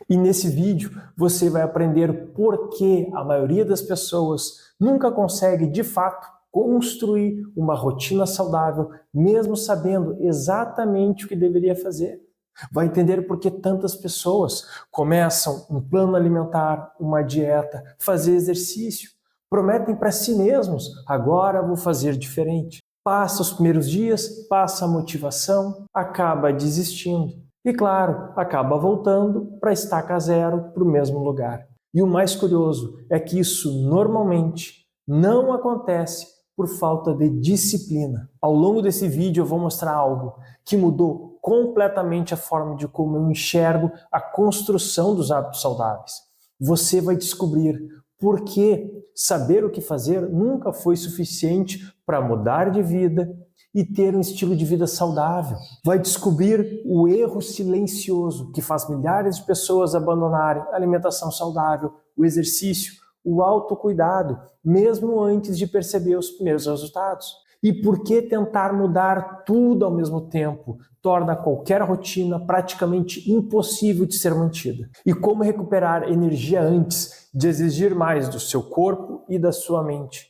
E nesse vídeo você vai aprender por que a maioria das pessoas nunca consegue, de fato, construir uma rotina saudável, mesmo sabendo exatamente o que deveria fazer. Vai entender por que tantas pessoas começam um plano alimentar, uma dieta, fazer exercício, prometem para si mesmos, agora vou fazer diferente. Passa os primeiros dias, passa a motivação, acaba desistindo. E claro, acaba voltando para estaca zero, para o mesmo lugar. E o mais curioso é que isso normalmente não acontece por falta de disciplina. Ao longo desse vídeo eu vou mostrar algo que mudou completamente a forma de como eu enxergo a construção dos hábitos saudáveis. Você vai descobrir por que saber o que fazer nunca foi suficiente para mudar de vida e ter um estilo de vida saudável. Vai descobrir o erro silencioso que faz milhares de pessoas abandonarem a alimentação saudável, o exercício, o autocuidado, mesmo antes de perceber os primeiros resultados. E por que tentar mudar tudo ao mesmo tempo torna qualquer rotina praticamente impossível de ser mantida. E como recuperar energia antes de exigir mais do seu corpo e da sua mente.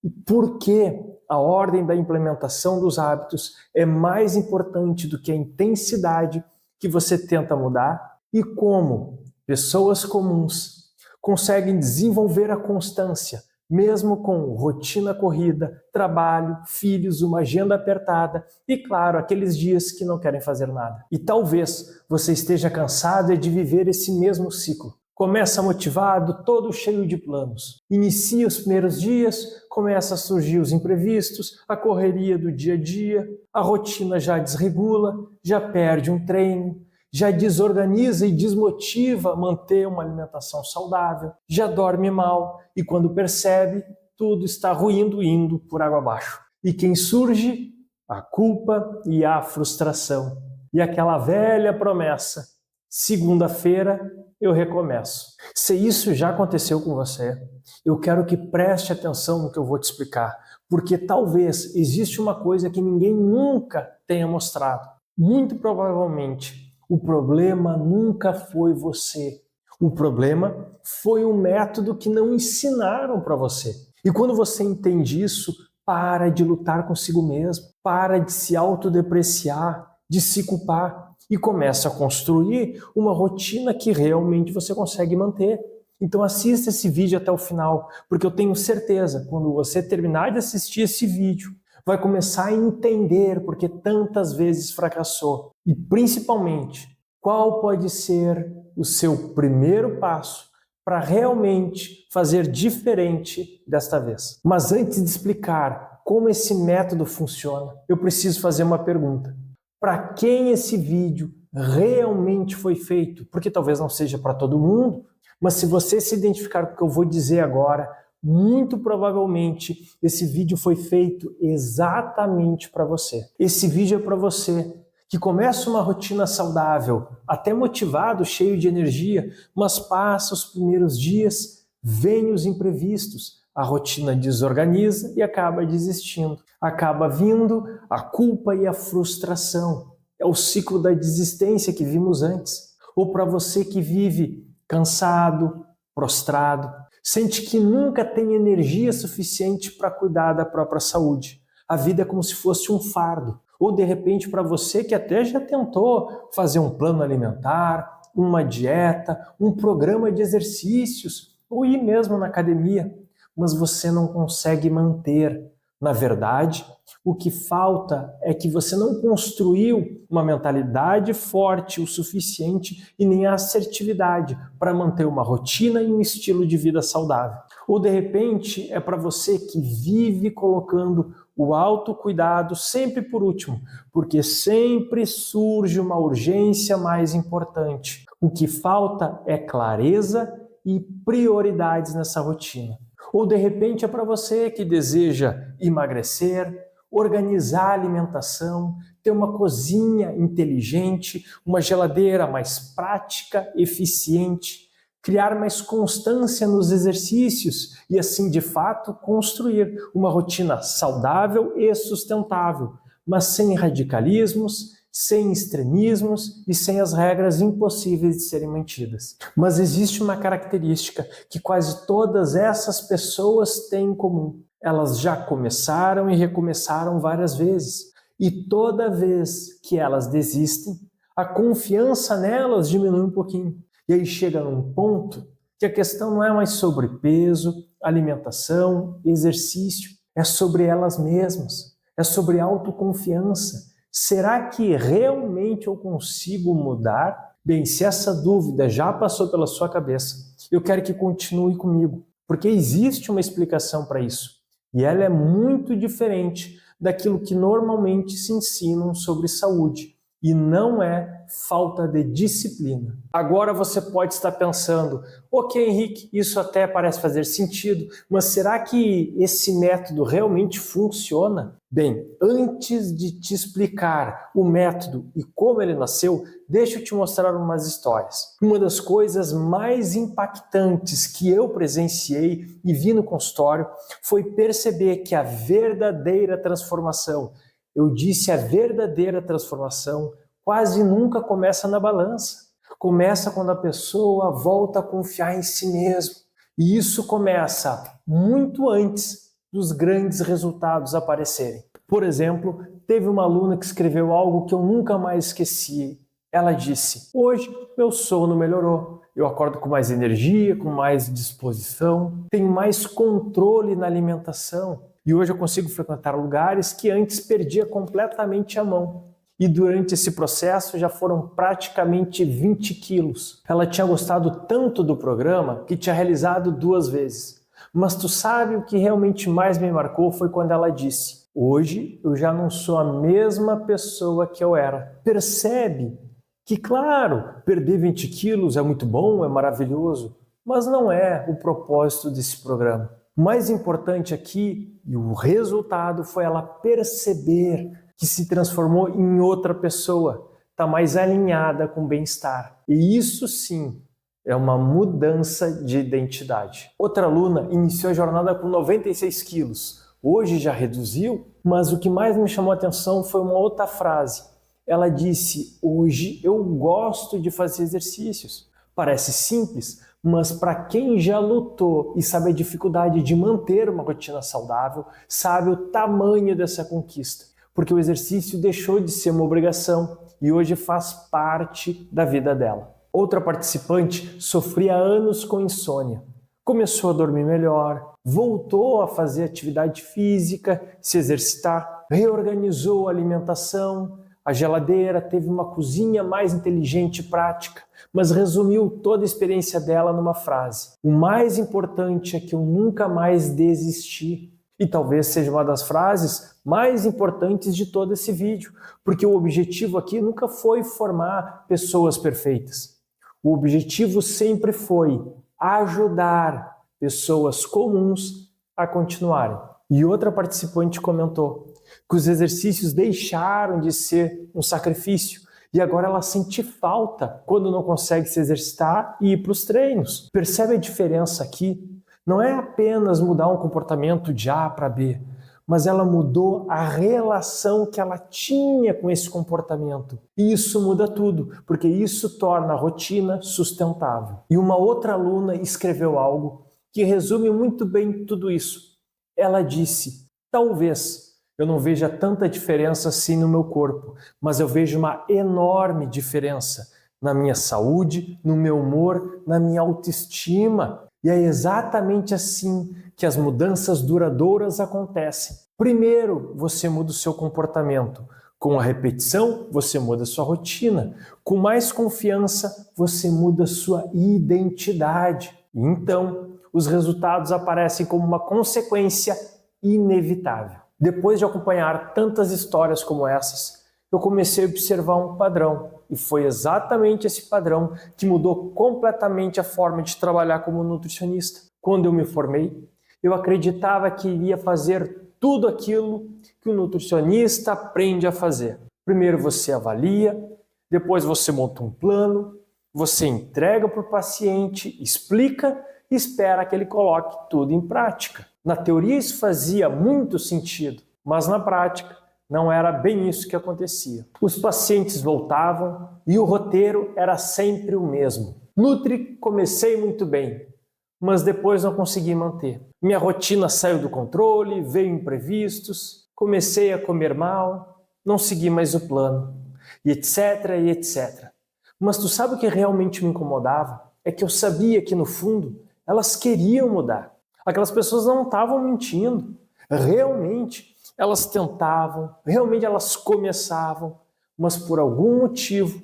E por que a ordem da implementação dos hábitos é mais importante do que a intensidade que você tenta mudar. E como pessoas comuns conseguem desenvolver a constância, mesmo com rotina corrida, trabalho, filhos, uma agenda apertada e, claro, aqueles dias que não querem fazer nada. E talvez você esteja cansado de viver esse mesmo ciclo. Começa motivado, todo cheio de planos. Inicia os primeiros dias, começa a surgir os imprevistos, a correria do dia a dia, a rotina já desregula, já perde um treino, já desorganiza e desmotiva manter uma alimentação saudável, já dorme mal e quando percebe, tudo está ruindo, indo por água abaixo. E quem surge? A culpa e a frustração. E aquela velha promessa, segunda-feira eu recomeço. Se isso já aconteceu com você, eu quero que preste atenção no que eu vou te explicar, porque talvez existe uma coisa que ninguém nunca tenha mostrado. Muito provavelmente, o problema nunca foi você. O problema foi um método que não ensinaram para você. E quando você entende isso, para de lutar consigo mesmo, para de se autodepreciar, de se culpar e começa a construir uma rotina que realmente você consegue manter. Então assista esse vídeo até o final, porque eu tenho certeza, quando você terminar de assistir esse vídeo, vai começar a entender por que tantas vezes fracassou. E principalmente, qual pode ser o seu primeiro passo para realmente fazer diferente desta vez. Mas antes de explicar como esse método funciona, eu preciso fazer uma pergunta. Para quem esse vídeo realmente foi feito? Porque talvez não seja para todo mundo, mas se você se identificar com o que eu vou dizer agora, muito provavelmente esse vídeo foi feito exatamente para você. Esse vídeo é para você que começa uma rotina saudável, até motivado, cheio de energia, mas passa os primeiros dias, vem os imprevistos, a rotina desorganiza e acaba desistindo. Acaba vindo a culpa e a frustração. É o ciclo da desistência que vimos antes. Ou para você que vive cansado, prostrado, sente que nunca tem energia suficiente para cuidar da própria saúde. A vida é como se fosse um fardo. Ou de repente para você que até já tentou fazer um plano alimentar, uma dieta, um programa de exercícios, ou ir mesmo na academia, mas você não consegue manter. Na verdade, o que falta é que você não construiu uma mentalidade forte o suficiente e nem a assertividade para manter uma rotina e um estilo de vida saudável. Ou de repente é para você que vive colocando o autocuidado sempre por último, porque sempre surge uma urgência mais importante. O que falta é clareza e prioridades nessa rotina. Ou de repente é para você que deseja emagrecer, organizar a alimentação, ter uma cozinha inteligente, uma geladeira mais prática, eficiente, criar mais constância nos exercícios e assim de fato construir uma rotina saudável e sustentável, mas sem radicalismos, sem extremismos e sem as regras impossíveis de serem mantidas. Mas existe uma característica que quase todas essas pessoas têm em comum. Elas já começaram e recomeçaram várias vezes. E toda vez que elas desistem, a confiança nelas diminui um pouquinho. E aí chega num ponto que a questão não é mais sobre peso, alimentação, exercício, é sobre elas mesmas, é sobre autoconfiança. Será que realmente eu consigo mudar? Bem, se essa dúvida já passou pela sua cabeça, eu quero que continue comigo, porque existe uma explicação para isso. E ela é muito diferente daquilo que normalmente se ensinam sobre saúde. E não é falta de disciplina. Agora você pode estar pensando, ok, Henrique, isso até parece fazer sentido, mas será que esse método realmente funciona? Bem, antes de te explicar o método e como ele nasceu, deixa eu te mostrar umas histórias. Uma das coisas mais impactantes que eu presenciei e vi no consultório foi perceber que a verdadeira transformação, eu disse a verdadeira transformação, quase nunca começa na balança. Começa quando a pessoa volta a confiar em si mesmo. E isso começa muito antes dos grandes resultados aparecerem. Por exemplo, teve uma aluna que escreveu algo que eu nunca mais esqueci. Ela disse: hoje meu sono melhorou. Eu acordo com mais energia, com mais disposição, tenho mais controle na alimentação. E hoje eu consigo frequentar lugares que antes perdia completamente a mão. E durante esse processo já foram praticamente 20 quilos. Ela tinha gostado tanto do programa que tinha realizado 2 vezes. Mas tu sabe o que realmente mais me marcou foi quando ela disse: hoje eu já não sou a mesma pessoa que eu era. Percebe que, claro, perder 20 quilos é muito bom, é maravilhoso, mas não é o propósito desse programa. O mais importante aqui, e o resultado, foi ela perceber que se transformou em outra pessoa, está mais alinhada com o bem-estar. E isso sim é uma mudança de identidade. Outra aluna iniciou a jornada com 96 quilos. Hoje já reduziu, mas o que mais me chamou a atenção foi uma outra frase. Ela disse: hoje eu gosto de fazer exercícios. Parece simples, mas para quem já lutou e sabe a dificuldade de manter uma rotina saudável, sabe o tamanho dessa conquista. Porque o exercício deixou de ser uma obrigação e hoje faz parte da vida dela. Outra participante sofria há anos com insônia. Começou a dormir melhor, voltou a fazer atividade física, se exercitar, reorganizou a alimentação, a geladeira, teve uma cozinha mais inteligente e prática, mas resumiu toda a experiência dela numa frase: o mais importante é que eu nunca mais desisti. E talvez seja uma das frases mais importantes de todo esse vídeo, porque o objetivo aqui nunca foi formar pessoas perfeitas. O objetivo sempre foi ajudar pessoas comuns a continuarem. E outra participante comentou que os exercícios deixaram de ser um sacrifício e agora ela sente falta quando não consegue se exercitar e ir para os treinos. Percebe a diferença aqui? Não é apenas mudar um comportamento de A para B, mas ela mudou a relação que ela tinha com esse comportamento. E isso muda tudo, porque isso torna a rotina sustentável. E uma outra aluna escreveu algo que resume muito bem tudo isso. Ela disse: talvez eu não veja tanta diferença assim no meu corpo, mas eu vejo uma enorme diferença na minha saúde, no meu humor, na minha autoestima. E é exatamente assim que as mudanças duradouras acontecem. Primeiro, você muda o seu comportamento. Com a repetição, você muda a sua rotina. Com mais confiança, você muda a sua identidade. E então, os resultados aparecem como uma consequência inevitável. Depois de acompanhar tantas histórias como essas, eu comecei a observar um padrão. E foi exatamente esse padrão que mudou completamente a forma de trabalhar como nutricionista. Quando eu me formei, eu acreditava que iria fazer tudo aquilo que o nutricionista aprende a fazer. Primeiro você avalia, depois você monta um plano, você entrega para o paciente, explica e espera que ele coloque tudo em prática. Na teoria isso fazia muito sentido, mas na prática não era bem isso que acontecia. Os pacientes voltavam e o roteiro era sempre o mesmo. Nutri, comecei muito bem, mas depois não consegui manter. Minha rotina saiu do controle, veio imprevistos, comecei a comer mal, não segui mais o plano, e etc, e etc. Mas tu sabe o que realmente me incomodava? É que eu sabia que no fundo elas queriam mudar. Aquelas pessoas não estavam mentindo. Realmente elas tentavam, realmente elas começavam, mas por algum motivo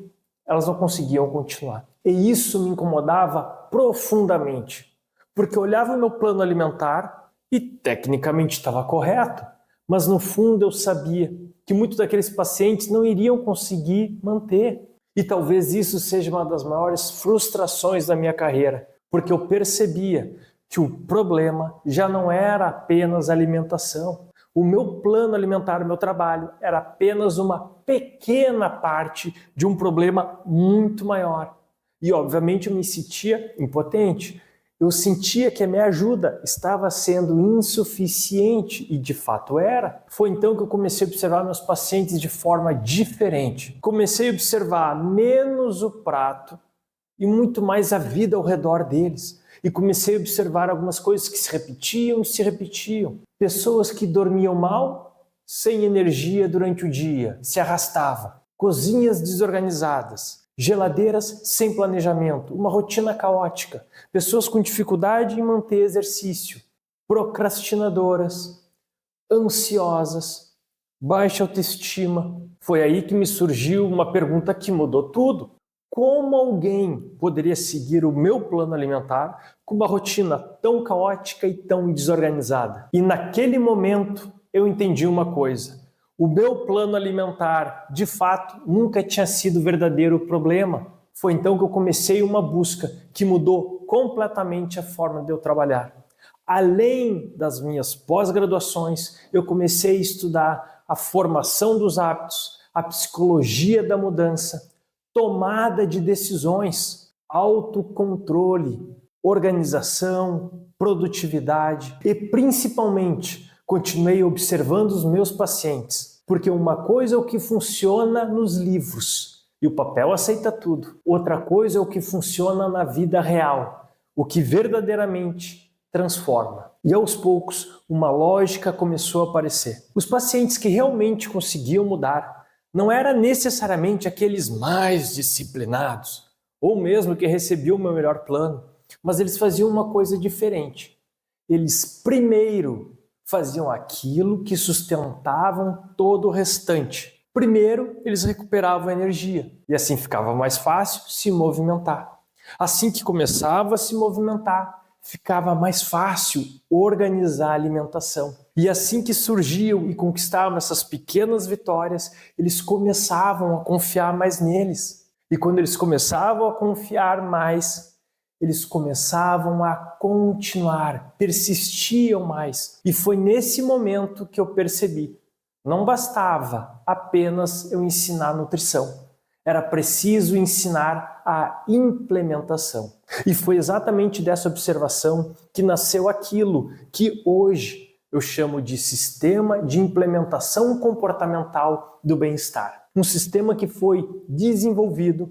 elas não conseguiam continuar. E isso me incomodava profundamente, porque eu olhava o meu plano alimentar e tecnicamente estava correto, mas no fundo eu sabia que muitos daqueles pacientes não iriam conseguir manter. E talvez isso seja uma das maiores frustrações da minha carreira, porque eu percebia que o problema já não era apenas alimentação. O meu plano alimentar, o meu trabalho, era apenas uma pequena parte de um problema muito maior. E obviamente eu me sentia impotente. Eu sentia que a minha ajuda estava sendo insuficiente e de fato era. Foi então que eu comecei a observar meus pacientes de forma diferente. Comecei a observar menos o prato e muito mais a vida ao redor deles. E comecei a observar algumas coisas que se repetiam e se repetiam. Pessoas que dormiam mal, sem energia durante o dia, se arrastavam. Cozinhas desorganizadas. Geladeiras sem planejamento, uma rotina caótica, pessoas com dificuldade em manter exercício, procrastinadoras, ansiosas, baixa autoestima. Foi aí que me surgiu uma pergunta que mudou tudo. Como alguém poderia seguir o meu plano alimentar com uma rotina tão caótica e tão desorganizada? E naquele momento eu entendi uma coisa. O meu plano alimentar, de fato, nunca tinha sido o verdadeiro problema. Foi então que eu comecei uma busca que mudou completamente a forma de eu trabalhar. Além das minhas pós-graduações, eu comecei a estudar a formação dos hábitos, a psicologia da mudança, tomada de decisões, autocontrole, organização, produtividade e, principalmente, continuei observando os meus pacientes, porque uma coisa é o que funciona nos livros, e o papel aceita tudo. Outra coisa é o que funciona na vida real, o que verdadeiramente transforma. E aos poucos, uma lógica começou a aparecer. Os pacientes que realmente conseguiam mudar não eram necessariamente aqueles mais disciplinados, ou mesmo que recebiam o meu melhor plano, mas eles faziam uma coisa diferente. Eles primeiro faziam aquilo que sustentavam todo o restante. Primeiro, eles recuperavam a energia e assim ficava mais fácil se movimentar. Assim que começava a se movimentar, ficava mais fácil organizar a alimentação. E assim que surgiam e conquistavam essas pequenas vitórias, eles começavam a confiar mais neles. E quando eles começavam a confiar mais, eles começavam a continuar, persistiam mais. E foi nesse momento que eu percebi, não bastava apenas eu ensinar nutrição. Era preciso ensinar a implementação. E foi exatamente dessa observação que nasceu aquilo que hoje eu chamo de sistema de implementação comportamental do bem-estar. Um sistema que foi desenvolvido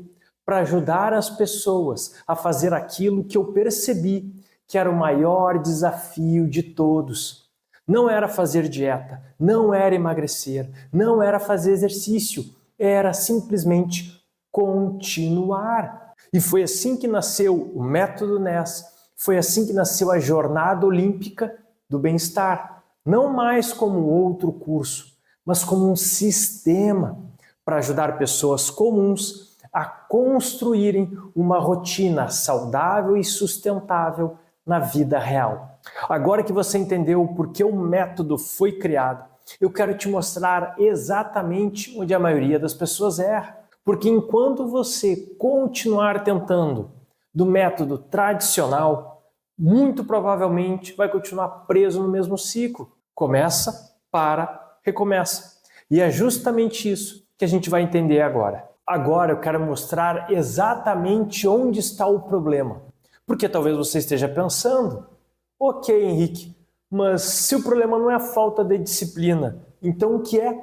para ajudar as pessoas a fazer aquilo que eu percebi que era o maior desafio de todos. Não era fazer dieta, não era emagrecer, não era fazer exercício, era simplesmente continuar. E foi assim que nasceu o método NES, foi assim que nasceu a Jornada Olímpica do Bem-Estar. Não mais como outro curso, mas como um sistema para ajudar pessoas comuns a construírem uma rotina saudável e sustentável na vida real. Agora que você entendeu por que o método foi criado, eu quero te mostrar exatamente onde a maioria das pessoas erra. Porque enquanto você continuar tentando do método tradicional, muito provavelmente vai continuar preso no mesmo ciclo. Começa, para, recomeça. E é justamente isso que a gente vai entender agora. Agora eu quero mostrar exatamente onde está o problema. Porque talvez você esteja pensando, ok, Henrique, mas se o problema não é a falta de disciplina, então o que é?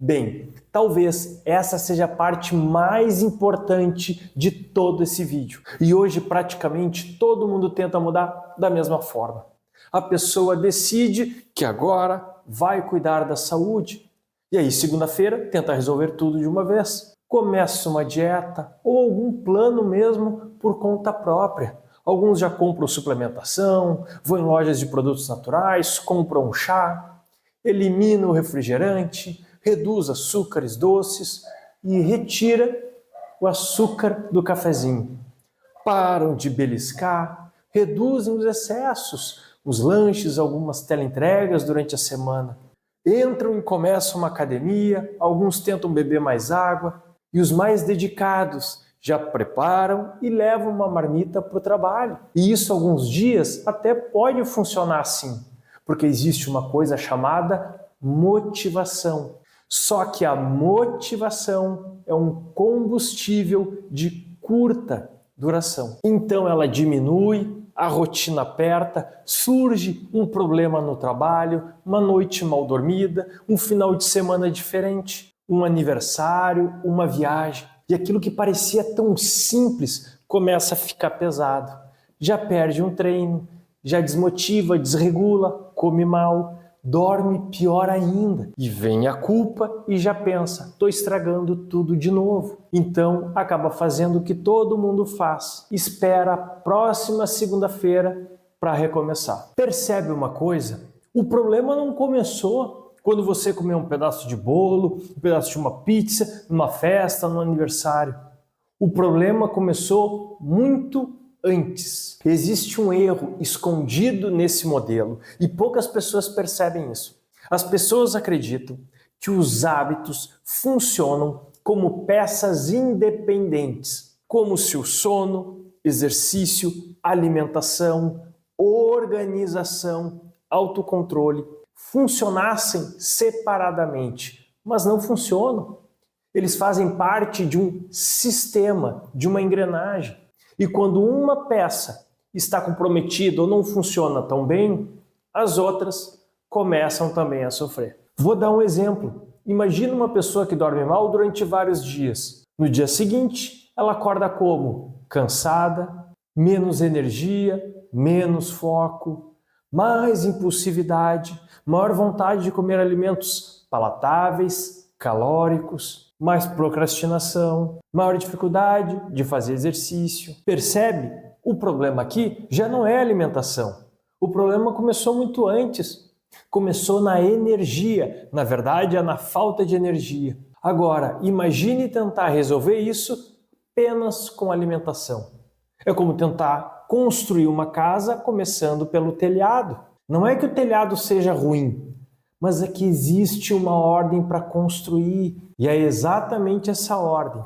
Bem, talvez essa seja a parte mais importante de todo esse vídeo. E hoje praticamente todo mundo tenta mudar da mesma forma. A pessoa decide que agora vai cuidar da saúde. E aí, segunda-feira, tenta resolver tudo de uma vez. Começa uma dieta ou algum plano mesmo por conta própria. Alguns já compram suplementação, vão em lojas de produtos naturais, compram um chá, elimina o refrigerante, reduz açúcares doces e retira o açúcar do cafezinho. Param de beliscar, reduzem os excessos, os lanches, algumas teleentregas durante a semana. Entram e começam uma academia, alguns tentam beber mais água e os mais dedicados já preparam e levam uma marmita para o trabalho. E isso alguns dias até pode funcionar assim, porque existe uma coisa chamada motivação. Só que a motivação é um combustível de curta duração. Então ela diminui, a rotina aperta, surge um problema no trabalho, uma noite mal dormida, um final de semana diferente, um aniversário, uma viagem. E aquilo que parecia tão simples começa a ficar pesado. Já perde um treino, já desmotiva, desregula, come mal, dorme pior ainda. E vem a culpa e já pensa, estou estragando tudo de novo. Então acaba fazendo o que todo mundo faz. Espera a próxima segunda-feira para recomeçar. Percebe uma coisa? O problema não começou quando você comeu um pedaço de bolo, um pedaço de uma pizza, numa festa, no aniversário. O problema começou muito antes. Existe um erro escondido nesse modelo e poucas pessoas percebem isso. As pessoas acreditam que os hábitos funcionam como peças independentes, como se o sono, exercício, alimentação, organização, autocontrole funcionassem separadamente, mas não funcionam. Eles fazem parte de um sistema, de uma engrenagem. E quando uma peça está comprometida ou não funciona tão bem, as outras começam também a sofrer. Vou dar um exemplo. Imagina uma pessoa que dorme mal durante vários dias. No dia seguinte, ela acorda como? Cansada, menos energia, menos foco, mais impulsividade, maior vontade de comer alimentos palatáveis, calóricos, mais procrastinação, maior dificuldade de fazer exercício. Percebe? O problema aqui já não é a alimentação. O problema começou muito antes. Começou na energia. Na verdade, é na falta de energia. Agora, imagine tentar resolver isso apenas com alimentação. É como tentar construir uma casa começando pelo telhado. Não é que o telhado seja ruim, mas é que existe uma ordem para construir. E é exatamente essa ordem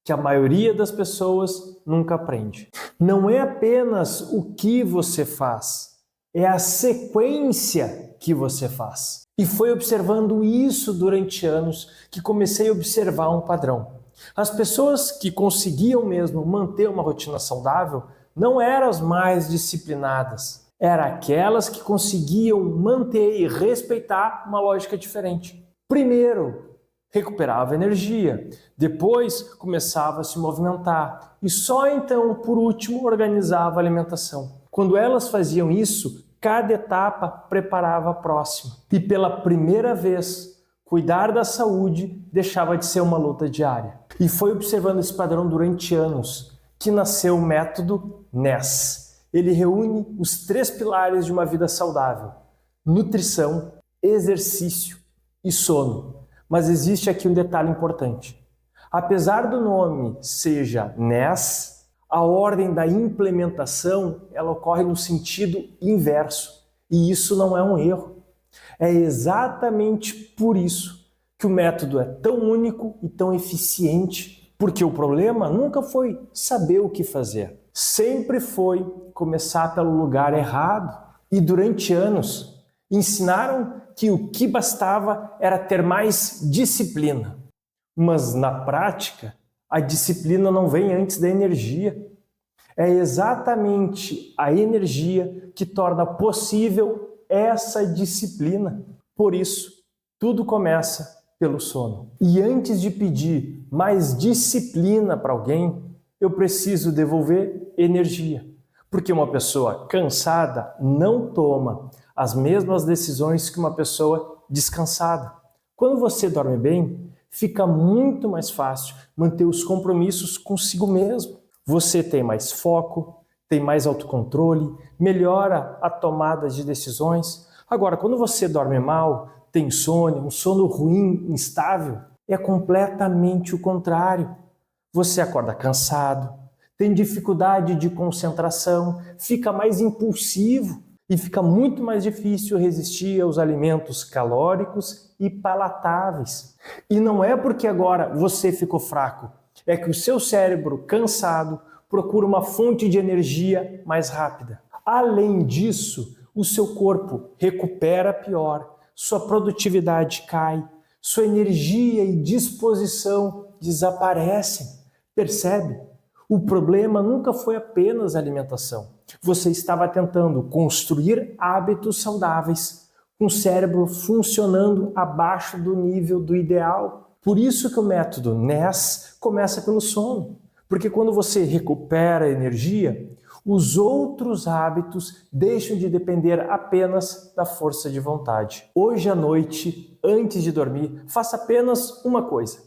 que a maioria das pessoas nunca aprende. Não é apenas o que você faz, é a sequência que você faz. E foi observando isso durante anos que comecei a observar um padrão. As pessoas que conseguiam mesmo manter uma rotina saudável não eram as mais disciplinadas, eram aquelas que conseguiam manter e respeitar uma lógica diferente. Primeiro, recuperava energia, depois começava a se movimentar e só então, por último, organizava a alimentação. Quando elas faziam isso, cada etapa preparava a próxima. E pela primeira vez, cuidar da saúde deixava de ser uma luta diária. E foi observando esse padrão durante anos que nasceu o método NES. Ele reúne os 3 pilares de uma vida saudável: nutrição, exercício e sono. Mas existe aqui um detalhe importante. Apesar do nome seja NES, a ordem da implementação ela ocorre no sentido inverso. E isso não é um erro. É exatamente por isso que o método é tão único e tão eficiente, porque o problema nunca foi saber o que fazer. Sempre foi começar pelo lugar errado. E durante anos ensinaram que o que bastava era ter mais disciplina. Mas na prática, a disciplina não vem antes da energia. É exatamente a energia que torna possível essa disciplina. Por isso, tudo começa pelo sono. E antes de pedir mais disciplina para alguém, eu preciso devolver energia. Porque uma pessoa cansada não toma as mesmas decisões que uma pessoa descansada. Quando você dorme bem, fica muito mais fácil manter os compromissos consigo mesmo. Você tem mais foco, tem mais autocontrole, melhora a tomada de decisões. Agora, quando você dorme mal, tem insônia, um sono ruim, instável, é completamente o contrário. Você acorda cansado, tem dificuldade de concentração, fica mais impulsivo e fica muito mais difícil resistir aos alimentos calóricos e palatáveis. E não é porque agora você ficou fraco, é que o seu cérebro, cansado, procura uma fonte de energia mais rápida. Além disso, o seu corpo recupera pior, sua produtividade cai, sua energia e disposição desaparecem. Percebe? O problema nunca foi apenas a alimentação. Você estava tentando construir hábitos saudáveis, com o cérebro funcionando abaixo do nível do ideal. Por isso que o método NES começa pelo sono. Porque quando você recupera a energia, os outros hábitos deixam de depender apenas da força de vontade. Hoje à noite, antes de dormir, faça apenas uma coisa.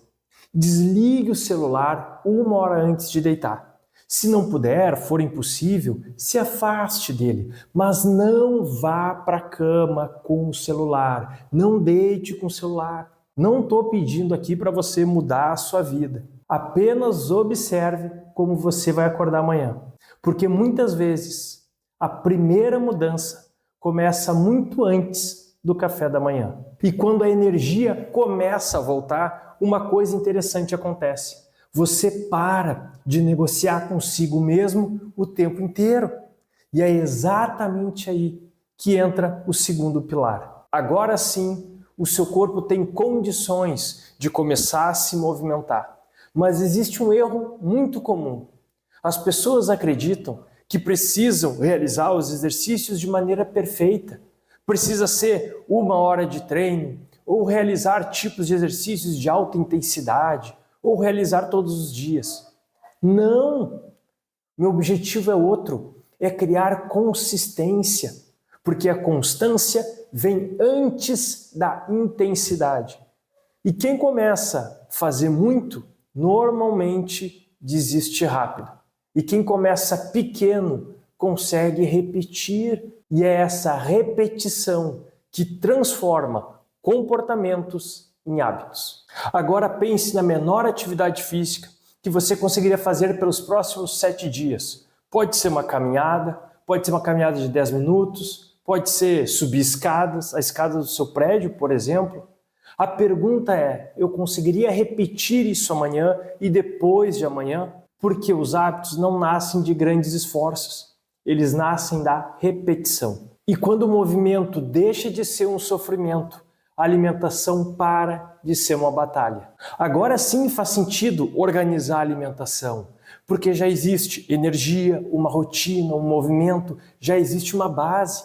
Desligue o celular 1 hora antes de deitar. Se não puder, for impossível, se afaste dele, mas não vá para a cama com o celular, não deite com o celular. Não estou pedindo aqui para você mudar a sua vida. Apenas observe como você vai acordar amanhã. Porque muitas vezes a primeira mudança começa muito antes do café da manhã. E quando a energia começa a voltar, uma coisa interessante acontece. Você para de negociar consigo mesmo o tempo inteiro. E é exatamente aí que entra o segundo pilar. Agora sim, o seu corpo tem condições de começar a se movimentar. Mas existe um erro muito comum. As pessoas acreditam que precisam realizar os exercícios de maneira perfeita. Precisa ser 1 hora de treino, ou realizar tipos de exercícios de alta intensidade, ou realizar todos os dias. Não! Meu objetivo é outro, é criar consistência, porque a constância vem antes da intensidade. E quem começa a fazer muito, normalmente desiste rápido. E quem começa pequeno consegue repetir, e é essa repetição que transforma comportamentos em hábitos. Agora pense na menor atividade física que você conseguiria fazer pelos próximos 7 dias. Pode ser uma caminhada, pode ser uma caminhada de 10 minutos, pode ser subir escadas, a escada do seu prédio, por exemplo. A pergunta é, eu conseguiria repetir isso amanhã e depois de amanhã? Porque os hábitos não nascem de grandes esforços, eles nascem da repetição. E quando o movimento deixa de ser um sofrimento, a alimentação para de ser uma batalha. Agora sim faz sentido organizar a alimentação, porque já existe energia, uma rotina, um movimento, já existe uma base.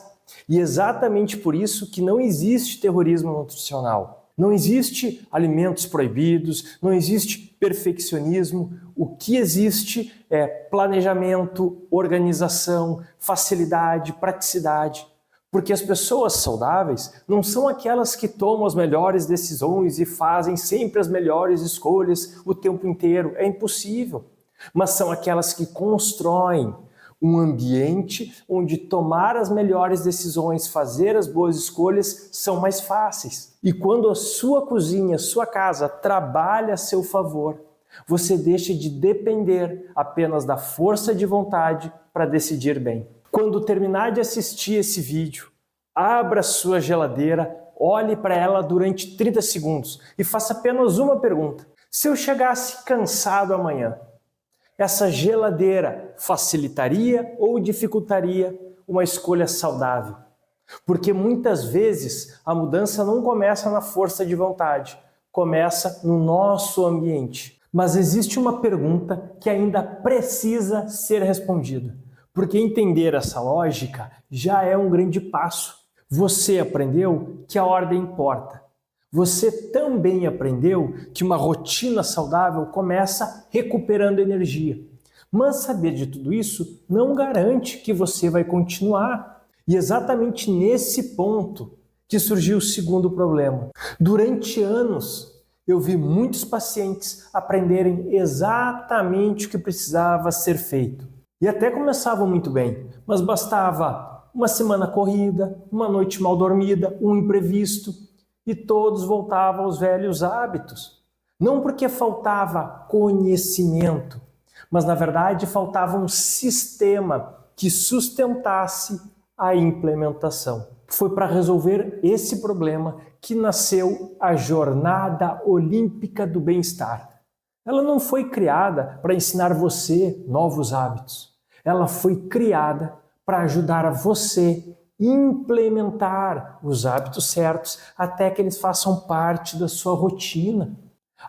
E exatamente por isso que não existe terrorismo nutricional. Não existe alimentos proibidos, não existe perfeccionismo. O que existe é planejamento, organização, facilidade, praticidade. Porque as pessoas saudáveis não são aquelas que tomam as melhores decisões e fazem sempre as melhores escolhas o tempo inteiro. É impossível. Mas são aquelas que constroem um ambiente onde tomar as melhores decisões, fazer as boas escolhas são mais fáceis. E quando a sua cozinha, sua casa trabalha a seu favor, você deixa de depender apenas da força de vontade para decidir bem. Quando terminar de assistir esse vídeo, abra sua geladeira, olhe para ela durante 30 segundos e faça apenas uma pergunta. Se eu chegasse cansado amanhã, essa geladeira facilitaria ou dificultaria uma escolha saudável? Porque muitas vezes a mudança não começa na força de vontade, começa no nosso ambiente. Mas existe uma pergunta que ainda precisa ser respondida, porque entender essa lógica já é um grande passo. Você aprendeu que a ordem importa. Você também aprendeu que uma rotina saudável começa recuperando energia. Mas saber de tudo isso não garante que você vai continuar. E exatamente nesse ponto que surgiu o segundo problema. Durante anos, eu vi muitos pacientes aprenderem exatamente o que precisava ser feito. E até começavam muito bem, mas bastava uma semana corrida, uma noite mal dormida, um imprevisto, e todos voltavam aos velhos hábitos. Não porque faltava conhecimento, mas na verdade faltava um sistema que sustentasse a implementação. Foi para resolver esse problema que nasceu a Jornada Olímpica do Bem-Estar. Ela não foi criada para ensinar você novos hábitos. Ela foi criada para ajudar a você implementar os hábitos certos até que eles façam parte da sua rotina.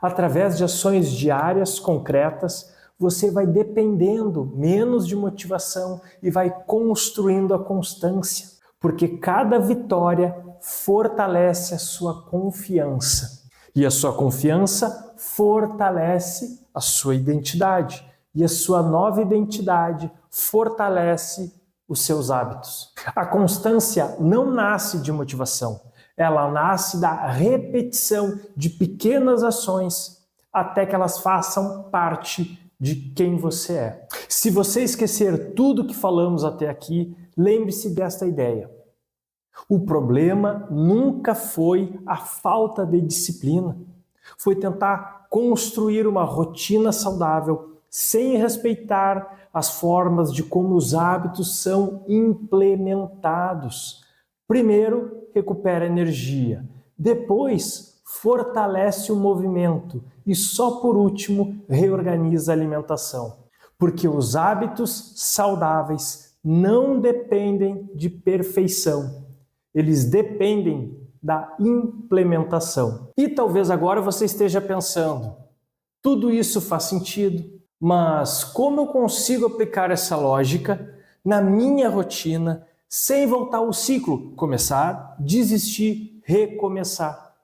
Através de ações diárias concretas, você vai dependendo menos de motivação e vai construindo a constância, porque cada vitória fortalece a sua confiança. E a sua confiança fortalece a sua identidade. E a sua nova identidade fortalece os seus hábitos. A constância não nasce de motivação, ela nasce da repetição de pequenas ações até que elas façam parte de quem você é. Se você esquecer tudo que falamos até aqui, lembre-se desta ideia. O problema nunca foi a falta de disciplina, foi tentar construir uma rotina saudável sem respeitar as formas de como os hábitos são implementados. Primeiro, recupera energia. Depois, fortalece o movimento. E só por último, reorganiza a alimentação. Porque os hábitos saudáveis não dependem de perfeição. Eles dependem da implementação. E talvez agora você esteja pensando, tudo isso faz sentido, mas como eu consigo aplicar essa lógica na minha rotina sem voltar ao ciclo? Começar, desistir, recomeçar.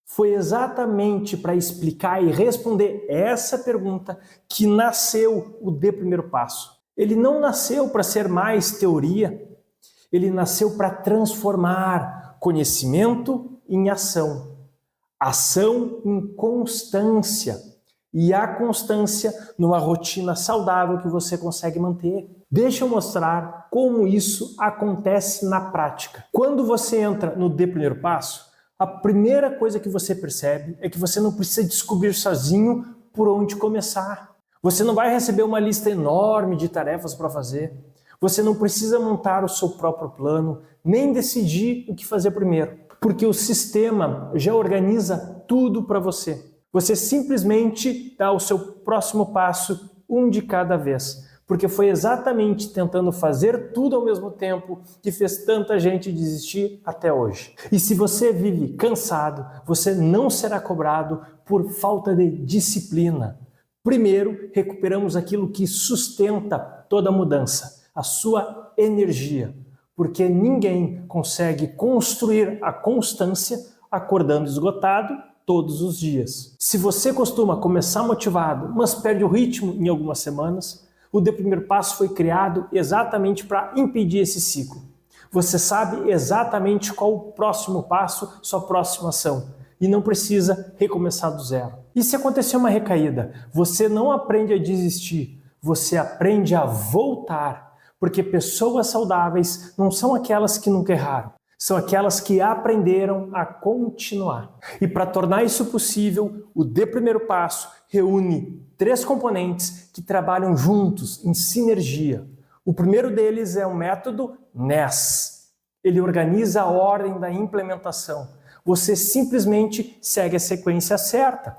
Foi exatamente para explicar e responder essa pergunta que nasceu o D Primeiro Passo. Ele não nasceu para ser mais teoria, ele nasceu para transformar conhecimento em ação, ação em constância. E a constância numa rotina saudável que você consegue manter. Deixa eu mostrar como isso acontece na prática. Quando você entra no D Primeiro Passo, a primeira coisa que você percebe é que você não precisa descobrir sozinho por onde começar. Você não vai receber uma lista enorme de tarefas para fazer. Você não precisa montar o seu próprio plano, nem decidir o que fazer primeiro, porque o sistema já organiza tudo para você. Você simplesmente dá o seu próximo passo, um de cada vez, porque foi exatamente tentando fazer tudo ao mesmo tempo que fez tanta gente desistir até hoje. E se você vive cansado, você não será cobrado por falta de disciplina. Primeiro, recuperamos aquilo que sustenta toda a mudança, a sua energia, porque ninguém consegue construir a constância acordando esgotado todos os dias. Se você costuma começar motivado, mas perde o ritmo em algumas semanas, o D Primeiro Passo foi criado exatamente para impedir esse ciclo. Você sabe exatamente qual o próximo passo, sua próxima ação, e não precisa recomeçar do zero. E se acontecer uma recaída, você não aprende a desistir, você aprende a voltar, porque pessoas saudáveis não são aquelas que nunca erraram, são aquelas que aprenderam a continuar. E para tornar isso possível, o D Primeiro Passo reúne 3 componentes que trabalham juntos, em sinergia. O primeiro deles é o método NES. Ele organiza a ordem da implementação. Você simplesmente segue a sequência certa.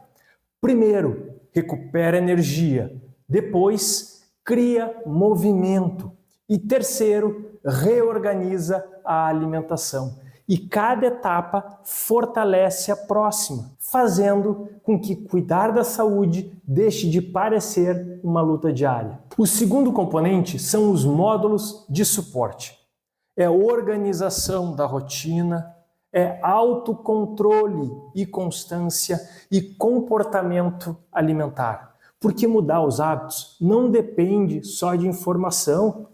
Primeiro, recupera energia. Depois, cria movimento. E terceiro, reorganiza a alimentação. E cada etapa fortalece a próxima, fazendo com que cuidar da saúde deixe de parecer uma luta diária. O segundo componente são os módulos de suporte. É a organização da rotina, é autocontrole e constância e comportamento alimentar. Porque mudar os hábitos não depende só de informação.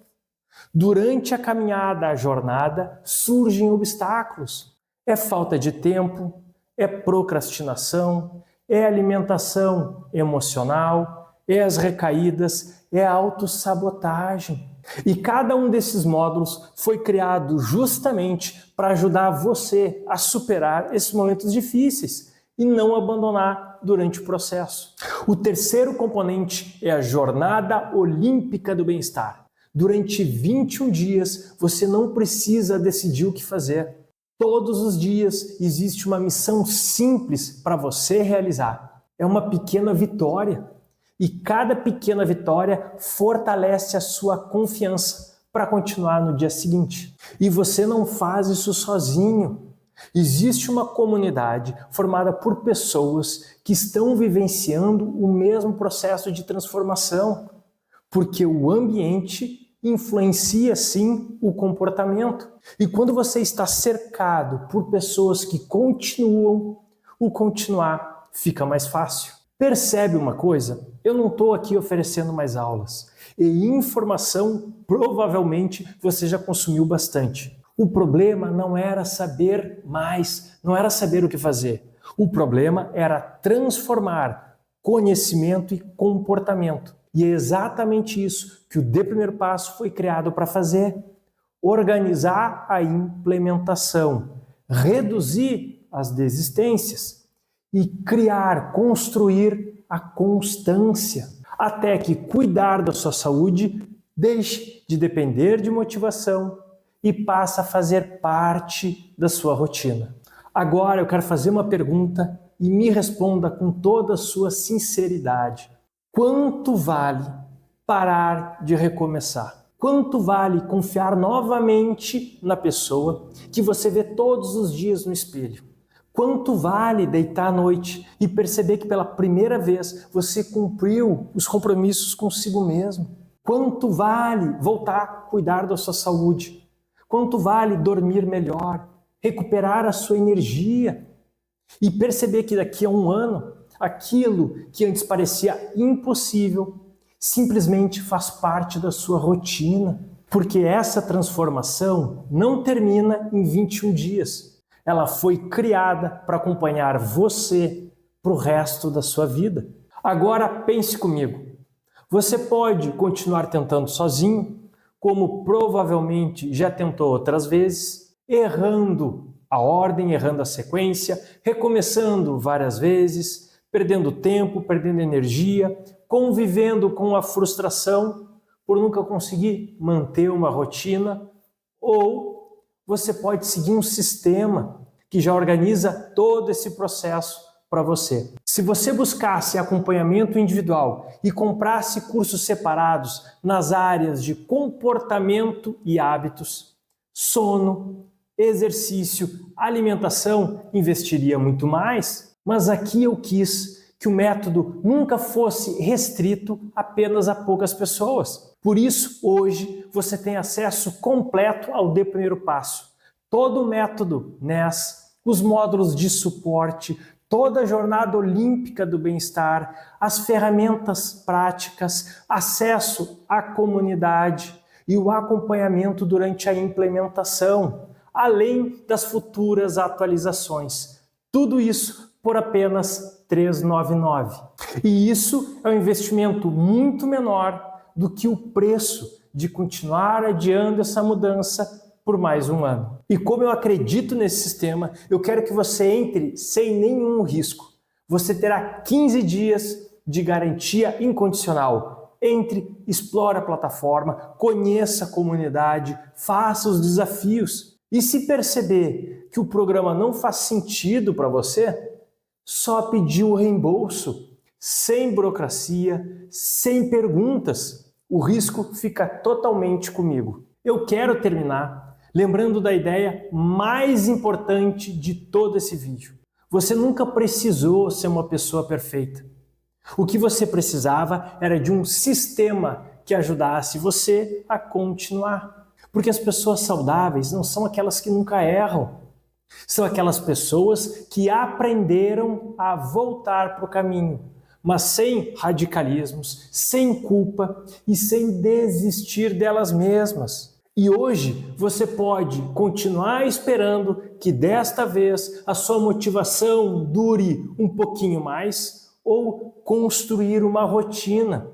Durante a caminhada, a jornada, surgem obstáculos. É falta de tempo, é procrastinação, é alimentação emocional, é as recaídas, é a autossabotagem. E cada um desses módulos foi criado justamente para ajudar você a superar esses momentos difíceis e não abandonar durante o processo. O terceiro componente é a Jornada Olímpica do Bem-Estar. Durante 21 dias, você não precisa decidir o que fazer. Todos os dias existe uma missão simples para você realizar. É uma pequena vitória. E cada pequena vitória fortalece a sua confiança para continuar no dia seguinte. E você não faz isso sozinho. Existe uma comunidade formada por pessoas que estão vivenciando o mesmo processo de transformação, porque o ambiente influencia sim o comportamento. E quando você está cercado por pessoas que continuam, o continuar fica mais fácil. Percebe uma coisa? Eu não estou aqui oferecendo mais aulas. E informação, provavelmente, você já consumiu bastante. O problema não era saber mais, não era saber o que fazer. O problema era transformar conhecimento e comportamento. E é exatamente isso que o De Primeiro Passo foi criado para fazer. Organizar a implementação, reduzir as desistências e criar, construir a constância, até que cuidar da sua saúde deixe de depender de motivação e passe a fazer parte da sua rotina. Agora eu quero fazer uma pergunta e me responda com toda a sua sinceridade. Quanto vale parar de recomeçar? Quanto vale confiar novamente na pessoa que você vê todos os dias no espelho? Quanto vale deitar à noite e perceber que pela primeira vez você cumpriu os compromissos consigo mesmo? Quanto vale voltar a cuidar da sua saúde? Quanto vale dormir melhor, recuperar a sua energia e perceber que daqui a um ano aquilo que antes parecia impossível simplesmente faz parte da sua rotina? Porque essa transformação não termina em 21 dias. Ela foi criada para acompanhar você para o resto da sua vida. Agora pense comigo. Você pode continuar tentando sozinho, como provavelmente já tentou outras vezes, errando a ordem, errando a sequência, recomeçando várias vezes, perdendo tempo, perdendo energia, convivendo com a frustração por nunca conseguir manter uma rotina, ou você pode seguir um sistema que já organiza todo esse processo para você. Se você buscasse acompanhamento individual e comprasse cursos separados nas áreas de comportamento e hábitos, sono, exercício, alimentação, investiria muito mais. Mas aqui eu quis que o método nunca fosse restrito apenas a poucas pessoas. Por isso, hoje, você tem acesso completo ao De Primeiro Passo. Todo o método NES, os módulos de suporte, toda a jornada olímpica do bem-estar, as ferramentas práticas, acesso à comunidade e o acompanhamento durante a implementação, além das futuras atualizações. Tudo isso por apenas R$ 399. E isso é um investimento muito menor do que o preço de continuar adiando essa mudança por mais um ano. E como eu acredito nesse sistema, eu quero que você entre sem nenhum risco. Você terá 15 dias de garantia incondicional. Entre, explore a plataforma, conheça a comunidade, faça os desafios. E se perceber que o programa não faz sentido para você, só pedir o reembolso, sem burocracia, sem perguntas. O risco fica totalmente comigo. Eu quero terminar lembrando da ideia mais importante de todo esse vídeo. Você nunca precisou ser uma pessoa perfeita. O que você precisava era de um sistema que ajudasse você a continuar. Porque as pessoas saudáveis não são aquelas que nunca erram. São aquelas pessoas que aprenderam a voltar para o caminho, mas sem radicalismos, sem culpa e sem desistir delas mesmas. E hoje você pode continuar esperando que desta vez a sua motivação dure um pouquinho mais ou construir uma rotina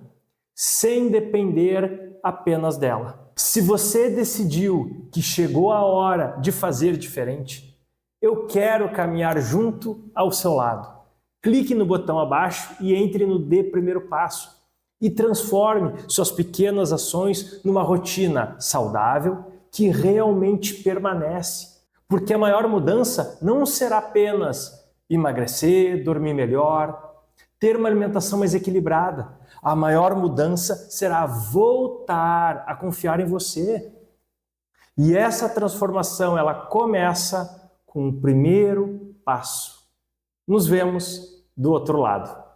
sem depender apenas dela. Se você decidiu que chegou a hora de fazer diferente, eu quero caminhar junto ao seu lado. Clique no botão abaixo e entre no Dê Primeiro Passo e transforme suas pequenas ações numa rotina saudável que realmente permanece. Porque a maior mudança não será apenas emagrecer, dormir melhor, ter uma alimentação mais equilibrada. A maior mudança será voltar a confiar em você. E essa transformação, ela começa com o primeiro passo. Nos vemos do outro lado.